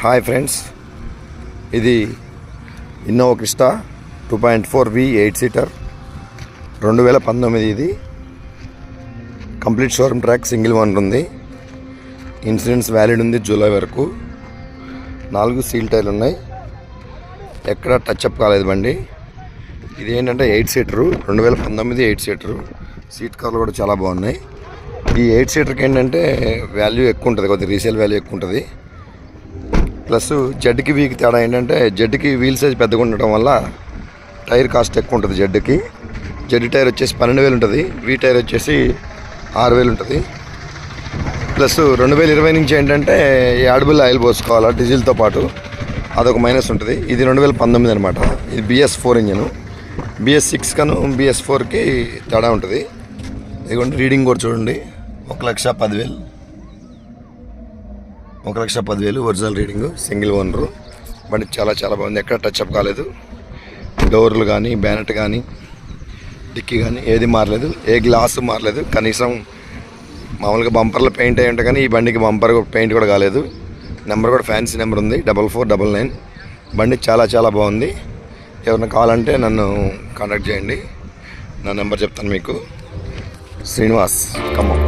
Hi friends, ఇది Innova Crysta 2.4V 8 seater 2019. ఇది complete showroom track, single owner ఉంది. Insurance valid ఉంది July వరకు. 4 సీల్ టైర్లు ఉన్నాయి, ఎక్కడ టచ్అప్ కాలేదు బండి. ఇది ఏంటంటే 8 సీటరు 2019 8 సీటరు. సీట్ కవర్లు కూడా చాలా బాగున్నాయి. ఈ 8 సీటర్కి ఏంటంటే వాల్యూ ఎక్కువ ఉంటుంది, కొద్దిగా రీసేల్ వాల్యూ ఎక్కువ ఉంటుంది. ప్లస్ జెడ్కి వీకి తేడా ఏంటంటే జెడ్కి వీల్ సైజ్ పెద్దగా ఉండటం వల్ల టైర్ కాస్ట్ ఎక్కువ ఉంటుంది. జెడ్ టైర్ వచ్చేసి 12,000 ఉంటుంది, వీ టైర్ వచ్చేసి 6,000 ఉంటుంది. ప్లస్ 2020 నుంచి ఏంటంటే యాడబుల్ ఆయిల్ పోసుకోవాలా డీజిల్తో పాటు, అదొక మైనస్ ఉంటుంది. ఇది 2019 అనమాట. ఇది BS4 ఇంజను. BS6 కను BS4కి తేడా ఉంటుంది. ఇదిగోండి రీడింగ్ కూడా చూడండి, 1,10,000 ఒరిజినల్ రీడింగు, సింగిల్ ఓనరు. బండి చాలా చాలా బాగుంది, ఎక్కడ టచ్అప్ కాలేదు. డోర్లు కానీ, బ్యానెట్ కానీ, డిక్కీ కానీ ఏది మారలేదు, ఏ గ్లాసు మారలేదు. కనీసం మామూలుగా బంపర్లో పెయింట్ అయ్యి ఉంటాయి, కానీ ఈ బండికి బంపర్ పెయింట్ కూడా కాలేదు. నెంబర్ కూడా ఫ్యాన్సీ నెంబర్ ఉంది, 4499. బండి చాలా చాలా బాగుంది. ఎవరైనా కావాలంటే నన్ను కాంటాక్ట్ చేయండి. నా నెంబర్ చెప్తాను మీకు. శ్రీనివాస్ ఖమ్మం.